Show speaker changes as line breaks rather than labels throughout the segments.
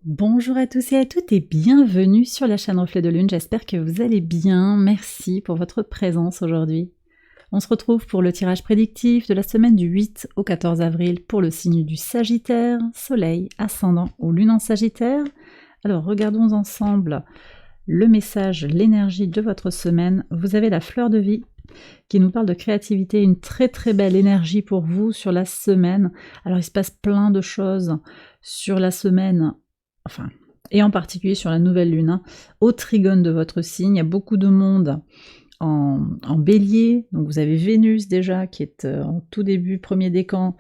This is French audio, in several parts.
Bonjour à tous et à toutes et bienvenue sur la chaîne Reflet de Lune, j'espère que vous allez bien, merci pour votre présence aujourd'hui. On se retrouve pour le tirage prédictif de la semaine du 8 au 14 avril pour le signe du Sagittaire, Soleil, Ascendant ou Lune en Sagittaire. Alors regardons ensemble le message, l'énergie de votre semaine. Vous avez la fleur de vie qui nous parle de créativité, une très très belle énergie pour vous sur la semaine. Alors il se passe plein de choses sur la semaine, enfin, et en particulier sur la nouvelle lune, au trigone de votre signe. Il y a beaucoup de monde en bélier, donc vous avez Vénus déjà qui est en tout début, premier décan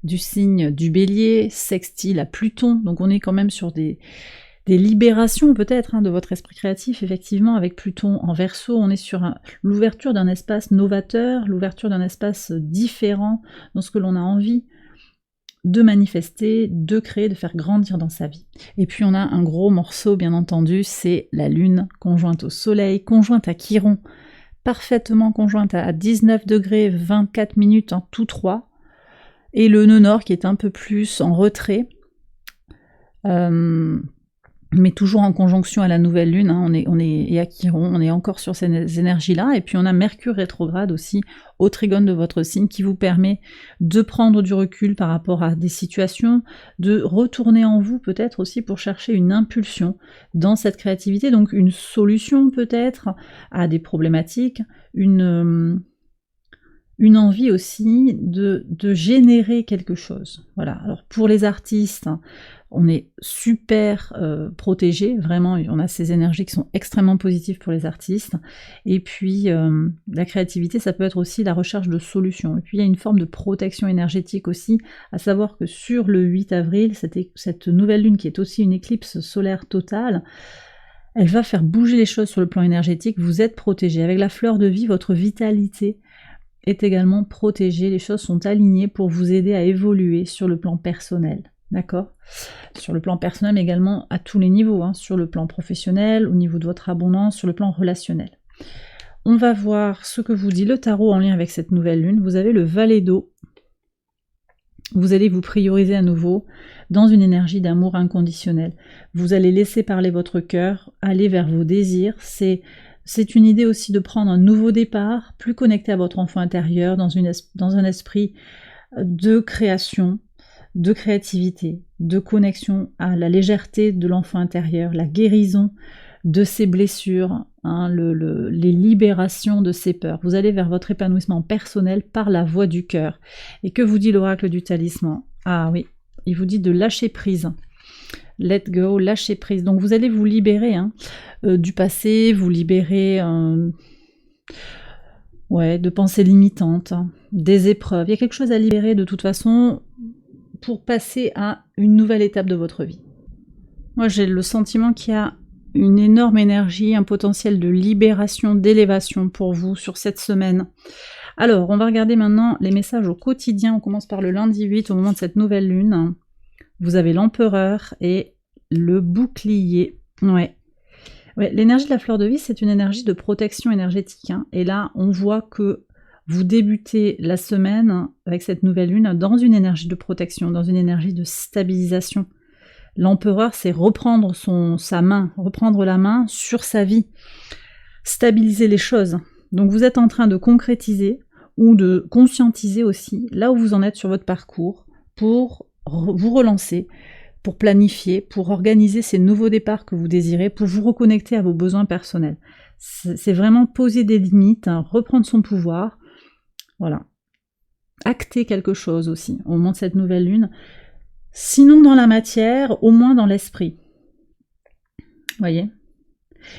du signe du bélier, sextile à Pluton, donc on est quand même sur des libérations peut-être de votre esprit créatif, effectivement, avec Pluton en Verseau, on est sur l'ouverture d'un espace novateur, l'ouverture d'un espace différent dans ce que l'on a envie de manifester, de créer, de faire grandir dans sa vie. Et puis on a un gros morceau, bien entendu, c'est la Lune conjointe au Soleil, conjointe à Chiron, parfaitement conjointe à 19 degrés 24 minutes en tout trois, et le nœud nord qui est un peu plus en retrait, mais toujours en conjonction à la nouvelle lune, et à Chiron, on est encore sur ces énergies-là, et puis on a Mercure rétrograde aussi au trigone de votre signe qui vous permet de prendre du recul par rapport à des situations, de retourner en vous peut-être aussi pour chercher une impulsion dans cette créativité, donc une solution peut-être à des problématiques, une envie aussi de générer quelque chose. Voilà. Alors pour les artistes, on est super protégés, vraiment, on a ces énergies qui sont extrêmement positives pour les artistes. Et puis la créativité, ça peut être aussi la recherche de solutions. Et puis il y a une forme de protection énergétique aussi, à savoir que sur le 8 avril, cette nouvelle lune qui est aussi une éclipse solaire totale, elle va faire bouger les choses sur le plan énergétique, vous êtes protégés. Avec la fleur de vie, votre vitalité est également protégée, les choses sont alignées pour vous aider à évoluer sur le plan personnel, d'accord ? Sur le plan personnel, mais également à tous les niveaux, sur le plan professionnel, au niveau de votre abondance, sur le plan relationnel. On va voir ce que vous dit le tarot en lien avec cette nouvelle lune. Vous avez le valet d'eau. Vous allez vous prioriser à nouveau dans une énergie d'amour inconditionnel. Vous allez laisser parler votre cœur, aller vers vos désirs. C'est une idée aussi de prendre un nouveau départ, plus connecté à votre enfant intérieur, dans un esprit de création, de créativité, de connexion à la légèreté de l'enfant intérieur, la guérison de ses blessures, les libérations de ses peurs. Vous allez vers votre épanouissement personnel par la voie du cœur. Et que vous dit l'oracle du talisman? Ah oui, il vous dit de lâcher prise. Let go, lâcher prise. Donc vous allez vous libérer du passé, vous libérer de pensées limitantes, des épreuves. Il y a quelque chose à libérer de toute façon pour passer à une nouvelle étape de votre vie. Moi j'ai le sentiment qu'il y a une énorme énergie, un potentiel de libération, d'élévation pour vous sur cette semaine. Alors on va regarder maintenant les messages au quotidien. On commence par le lundi 8 au moment de cette nouvelle lune. Vous avez l'empereur et le bouclier. Ouais, l'énergie de la fleur de vie, c'est une énergie de protection énergétique. Et là, on voit que vous débutez la semaine avec cette nouvelle lune dans une énergie de protection, dans une énergie de stabilisation. L'empereur, c'est reprendre reprendre la main sur sa vie, stabiliser les choses. Donc vous êtes en train de concrétiser ou de conscientiser aussi là où vous en êtes sur votre parcours pour vous relancer, pour planifier, pour organiser ces nouveaux départs que vous désirez, pour vous reconnecter à vos besoins personnels. C'est vraiment poser des limites, reprendre son pouvoir, voilà. Acter quelque chose aussi au moment de cette nouvelle lune. Sinon dans la matière, au moins dans l'esprit. Voyez ?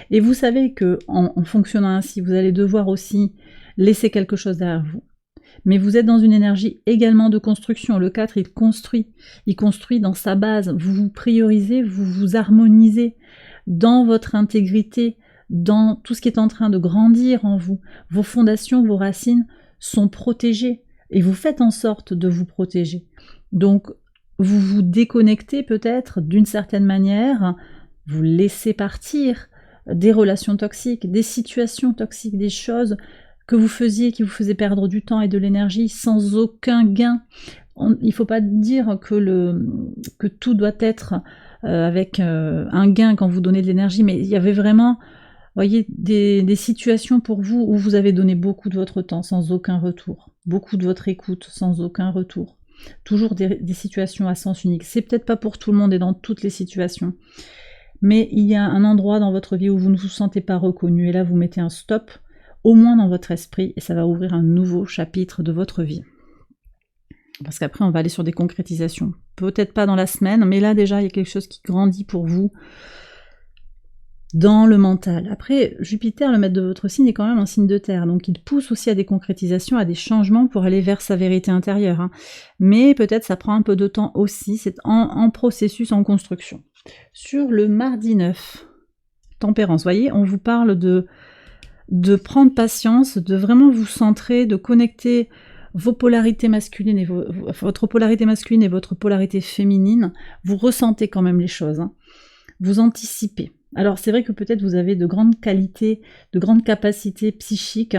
Et vous savez que en fonctionnant ainsi, vous allez devoir aussi laisser quelque chose derrière vous. Mais vous êtes dans une énergie également de construction. Le 4, il construit dans sa base. Vous vous priorisez, vous vous harmonisez dans votre intégrité, dans tout ce qui est en train de grandir en vous. Vos fondations, vos racines sont protégées et vous faites en sorte de vous protéger. Donc, vous vous déconnectez peut-être d'une certaine manière, vous laissez partir des relations toxiques, des situations toxiques, des choses que vous faisiez, qui vous faisaient perdre du temps et de l'énergie sans aucun gain. Il ne faut pas dire que tout doit être avec un gain quand vous donnez de l'énergie, mais il y avait vraiment, voyez, des situations pour vous où vous avez donné beaucoup de votre temps sans aucun retour, beaucoup de votre écoute sans aucun retour. Toujours des situations à sens unique. C'est peut-être pas pour tout le monde et dans toutes les situations, mais il y a un endroit dans votre vie où vous ne vous sentez pas reconnu, et là vous mettez un stop, au moins dans votre esprit, et ça va ouvrir un nouveau chapitre de votre vie. Parce qu'après on va aller sur des concrétisations. Peut-être pas dans la semaine, mais là déjà il y a quelque chose qui grandit pour vous dans le mental. Après, Jupiter, le maître de votre signe, est quand même un signe de terre, donc il pousse aussi à des concrétisations, à des changements pour aller vers sa vérité intérieure. Hein. Mais peut-être ça prend un peu de temps aussi, c'est en processus, en construction. Sur le mardi 9, Tempérance, voyez, on vous parle de prendre patience, de vraiment vous centrer, de connecter vos polarités masculines et votre polarité masculine et votre polarité féminine. Vous ressentez quand même les choses, hein. Vous anticipez. Alors c'est vrai que peut-être vous avez de grandes qualités, de grandes capacités psychiques,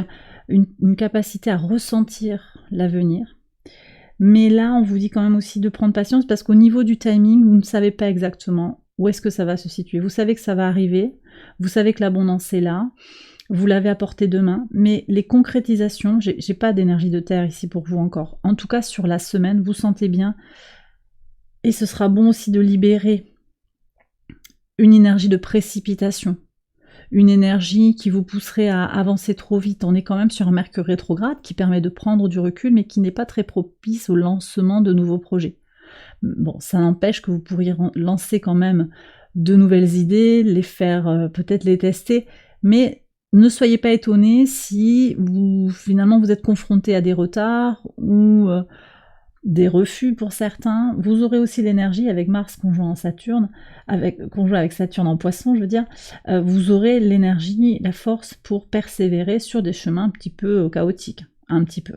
une capacité à ressentir l'avenir. Mais là, on vous dit quand même aussi de prendre patience parce qu'au niveau du timing, vous ne savez pas exactement où est-ce que ça va se situer. Vous savez que ça va arriver, vous savez que l'abondance est là, vous l'avez à portée de main, mais les concrétisations, j'ai pas d'énergie de terre ici pour vous encore. En tout cas, sur la semaine, vous sentez bien, et ce sera bon aussi de libérer une énergie de précipitation, une énergie qui vous pousserait à avancer trop vite. On est quand même sur un Mercure rétrograde qui permet de prendre du recul, mais qui n'est pas très propice au lancement de nouveaux projets. Bon, ça n'empêche que vous pourriez lancer quand même de nouvelles idées, les faire, peut-être les tester, mais ne soyez pas étonnés si finalement vous êtes confronté à des retards ou des refus pour certains. Vous aurez aussi l'énergie avec Mars conjoint Saturne, conjoint avec Saturne en Poisson, je veux dire, vous aurez l'énergie, la force pour persévérer sur des chemins un petit peu chaotiques, un petit peu.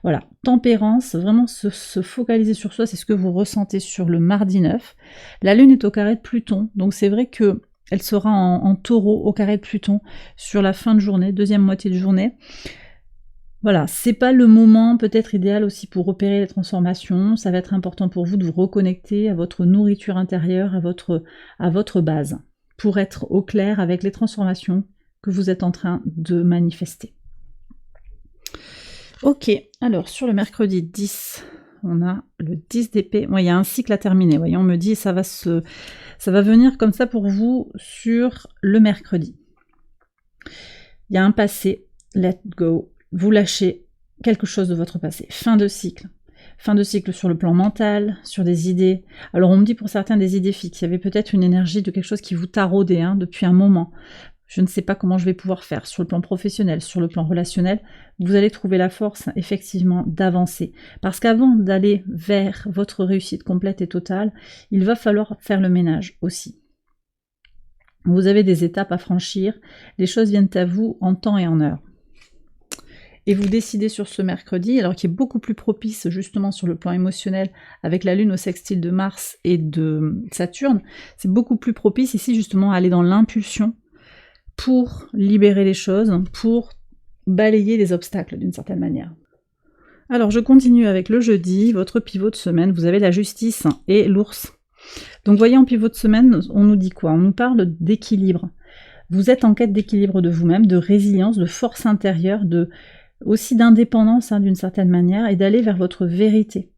Voilà, tempérance, vraiment se focaliser sur soi, c'est ce que vous ressentez sur le mardi 9. La Lune est au carré de Pluton, donc c'est vrai que elle sera en taureau au carré de Pluton sur la fin de journée, deuxième moitié de journée. Voilà, c'est pas le moment peut-être idéal aussi pour opérer les transformations, ça va être important pour vous de vous reconnecter à votre nourriture intérieure, à votre base, pour être au clair avec les transformations que vous êtes en train de manifester. Ok, alors sur le mercredi 10, on a le 10 d'épée. Il y a un cycle à terminer, voyez, on me dit ça va venir comme ça pour vous sur le mercredi. Il y a un passé, let go. Vous lâchez quelque chose de votre passé. Fin de cycle. Fin de cycle sur le plan mental, sur des idées. Alors on me dit pour certains des idées fixes. Il y avait peut-être une énergie de quelque chose qui vous taraudait depuis un moment. Je ne sais pas comment je vais pouvoir faire sur le plan professionnel, sur le plan relationnel. Vous allez trouver la force effectivement d'avancer. Parce qu'avant d'aller vers votre réussite complète et totale, il va falloir faire le ménage aussi. Vous avez des étapes à franchir. Les choses viennent à vous en temps et en heure. Et vous décidez sur ce mercredi, alors qui est beaucoup plus propice justement sur le plan émotionnel, avec la Lune au sextile de Mars et de Saturne, c'est beaucoup plus propice ici justement à aller dans l'impulsion pour libérer les choses, pour balayer les obstacles d'une certaine manière. Alors je continue avec le jeudi, votre pivot de semaine, vous avez la justice et l'ours. Donc voyez, en pivot de semaine, on nous dit quoi? On nous parle d'équilibre. Vous êtes en quête d'équilibre de vous-même, de résilience, de force intérieure, aussi d'indépendance d'une certaine manière, et d'aller vers votre vérité.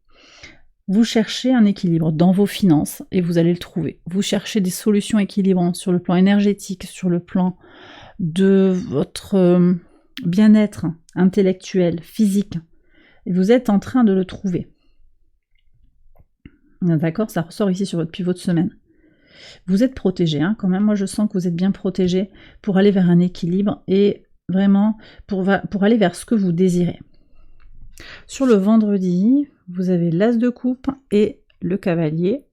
Vous cherchez un équilibre dans vos finances et vous allez le trouver. Vous cherchez des solutions équilibrantes sur le plan énergétique, sur le plan de votre bien-être intellectuel, physique. Et vous êtes en train de le trouver. D'accord, ça ressort ici sur votre pivot de semaine. Vous êtes protégé, quand même. Moi, je sens que vous êtes bien protégé pour aller vers un équilibre et vraiment pour aller vers ce que vous désirez. Sur le vendredi, vous avez l'as de coupe et le cavalier.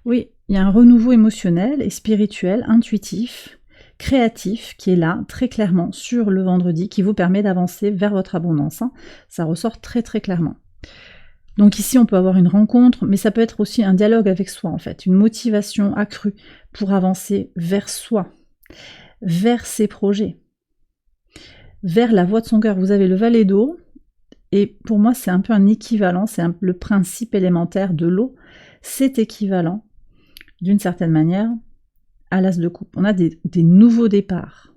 Oui, il y a un renouveau émotionnel et spirituel, intuitif, créatif qui est là très clairement sur le vendredi, qui vous permet d'avancer vers votre abondance. Ça ressort très très clairement. Donc ici, on peut avoir une rencontre, mais ça peut être aussi un dialogue avec soi en fait, une motivation accrue pour avancer vers soi, vers ses projets, vers la voie de son cœur. Vous avez le valet d'eau, et pour moi c'est un peu un équivalent, c'est le principe élémentaire de l'eau, c'est équivalent d'une certaine manière, à l'as de coupe. On a des nouveaux départs.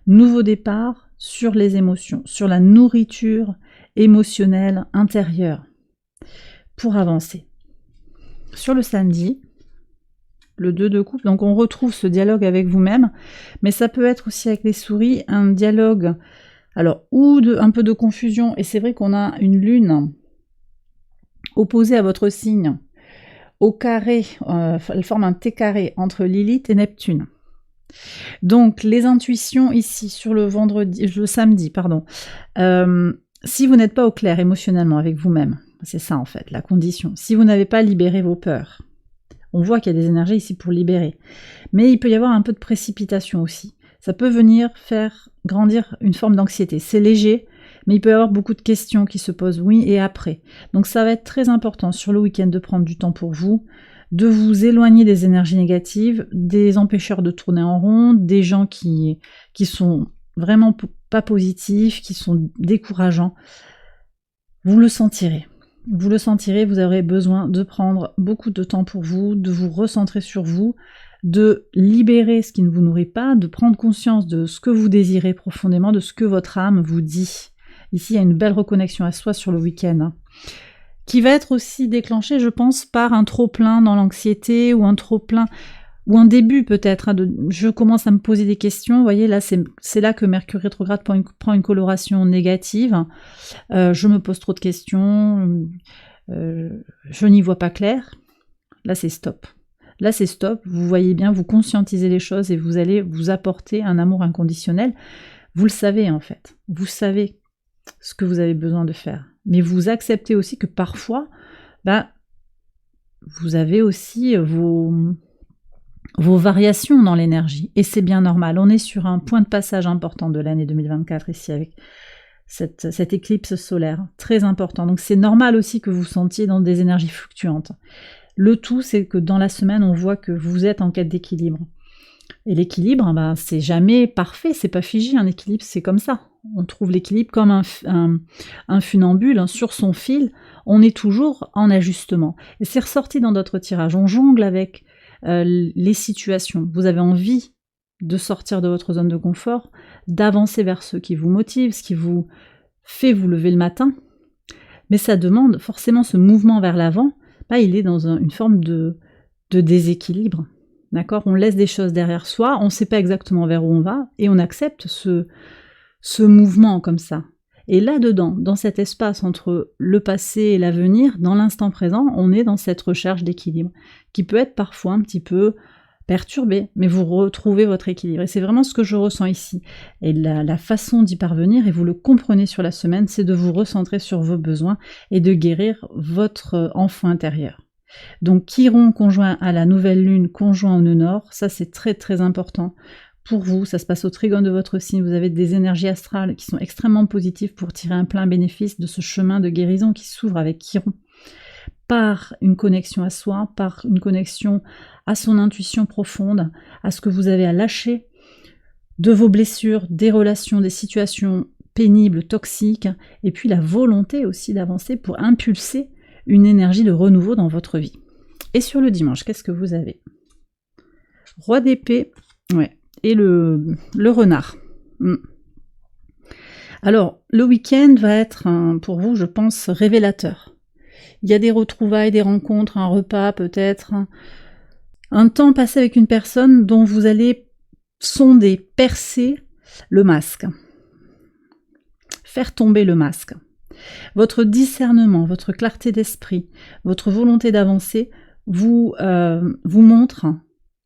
Nouveaux départs sur les émotions, sur la nourriture émotionnelle intérieure pour avancer. Sur le samedi, le 2 de coupe, donc on retrouve ce dialogue avec vous-même, mais ça peut être aussi avec les souris, un dialogue, alors, ou un peu de confusion, et c'est vrai qu'on a une lune opposée à votre signe, au carré, elle forme un T carré entre Lilith et Neptune. Donc les intuitions ici sur le samedi, si vous n'êtes pas au clair émotionnellement avec vous-même, c'est ça en fait la condition. Si vous n'avez pas libéré vos peurs, on voit qu'il y a des énergies ici pour libérer, mais il peut y avoir un peu de précipitation aussi. Ça peut venir faire grandir une forme d'anxiété. C'est léger, mais il peut y avoir beaucoup de questions qui se posent oui et après. Donc ça va être très important sur le week-end de prendre du temps pour vous, de vous éloigner des énergies négatives, des empêcheurs de tourner en rond, des gens qui sont vraiment pas positifs, qui sont décourageants. Vous le sentirez. Vous le sentirez, vous aurez besoin de prendre beaucoup de temps pour vous, de vous recentrer sur vous, de libérer ce qui ne vous nourrit pas, de prendre conscience de ce que vous désirez profondément, de ce que votre âme vous dit. Ici, il y a une belle reconnexion à soi sur le week-end, qui va être aussi déclenchée, je pense, par un trop-plein dans l'anxiété, ou un trop-plein, ou un début peut-être, je commence à me poser des questions, vous voyez, là c'est là que Mercure rétrograde prend une coloration négative, je me pose trop de questions, je n'y vois pas clair, là c'est stop. Là c'est stop, vous voyez bien, vous conscientisez les choses et vous allez vous apporter un amour inconditionnel, vous le savez en fait, vous savez ce que vous avez besoin de faire, mais vous acceptez aussi que parfois, vous avez aussi vos variations dans l'énergie, et c'est bien normal. On est sur un point de passage important de l'année 2024 ici avec cette éclipse solaire, très important. Donc c'est normal aussi que vous sentiez dans des énergies fluctuantes. Le tout, c'est que dans la semaine, on voit que vous êtes en quête d'équilibre. Et l'équilibre, c'est jamais parfait, c'est pas figé, un équilibre, c'est comme ça. On trouve l'équilibre comme un funambule, sur son fil, on est toujours en ajustement. Et c'est ressorti dans d'autres tirages, on jongle avec les situations. Vous avez envie de sortir de votre zone de confort, d'avancer vers ce qui vous motive, ce qui vous fait vous lever le matin, mais ça demande forcément ce mouvement vers l'avant, il est dans une forme de déséquilibre. D'accord ? On laisse des choses derrière soi, on ne sait pas exactement vers où on va, et on accepte ce mouvement comme ça. Et là-dedans, dans cet espace entre le passé et l'avenir, dans l'instant présent, on est dans cette recherche d'équilibre, qui peut être parfois un petit peu perturbée, mais vous retrouvez votre équilibre. Et c'est vraiment ce que je ressens ici. Et la façon d'y parvenir, et vous le comprenez sur la semaine, c'est de vous recentrer sur vos besoins et de guérir votre enfant intérieur. Donc Chiron conjoint à la nouvelle lune, conjoint au nœud nord, ça c'est très très important pour vous, ça se passe au trigone de votre signe, vous avez des énergies astrales qui sont extrêmement positives pour tirer un plein bénéfice de ce chemin de guérison qui s'ouvre avec Chiron, par une connexion à soi, par une connexion à son intuition profonde, à ce que vous avez à lâcher de vos blessures, des relations, des situations pénibles, toxiques, et puis la volonté aussi d'avancer pour impulser une énergie de renouveau dans votre vie. Et sur le dimanche, qu'est-ce que vous avez ? Roi d'épée, ouais, et le renard. Alors, le week-end va être pour vous, je pense, révélateur. Il y a des retrouvailles, des rencontres, un repas peut-être, un temps passé avec une personne dont vous allez sonder, percer le masque, faire tomber le masque. Votre discernement, votre clarté d'esprit, votre volonté d'avancer vous montre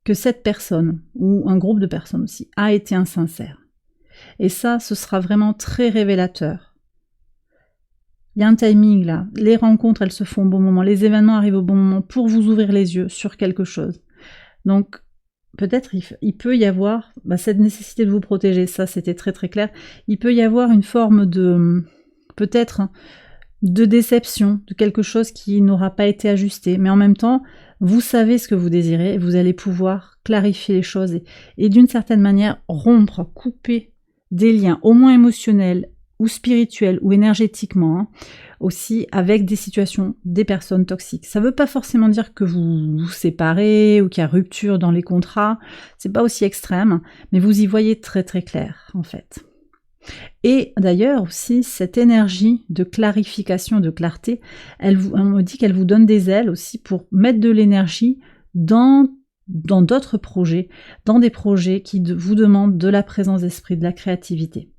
que cette personne, ou un groupe de personnes aussi, a été insincère. Et ça, ce sera vraiment très révélateur. Il y a un timing là, les rencontres, elles se font au bon moment, les événements arrivent au bon moment pour vous ouvrir les yeux sur quelque chose. Donc, peut-être il peut y avoir cette nécessité de vous protéger, ça c'était très très clair. Il peut y avoir une forme de, peut-être, de déception, de quelque chose qui n'aura pas été ajusté, mais en même temps, vous savez ce que vous désirez, et vous allez pouvoir clarifier les choses et d'une certaine manière rompre, couper des liens, au moins émotionnels, ou spirituels, ou énergétiquement, aussi avec des situations, des personnes toxiques. Ça ne veut pas forcément dire que vous vous séparez ou qu'il y a rupture dans les contrats, c'est pas aussi extrême, mais vous y voyez très très clair en fait. Et d'ailleurs aussi, cette énergie de clarification, de clarté, on me dit qu'elle vous donne des ailes aussi pour mettre de l'énergie dans d'autres projets, dans des projets qui vous demandent de la présence d'esprit, de la créativité.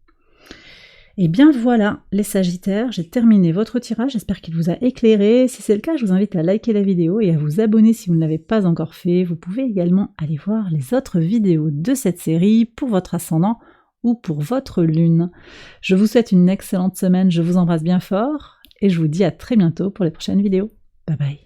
Et bien voilà, les Sagittaires, j'ai terminé votre tirage, j'espère qu'il vous a éclairé. Si c'est le cas, je vous invite à liker la vidéo et à vous abonner si vous ne l'avez pas encore fait. Vous pouvez également aller voir les autres vidéos de cette série pour votre ascendant ou pour votre lune. Je vous souhaite une excellente semaine, je vous embrasse bien fort et je vous dis à très bientôt pour les prochaines vidéos. Bye bye.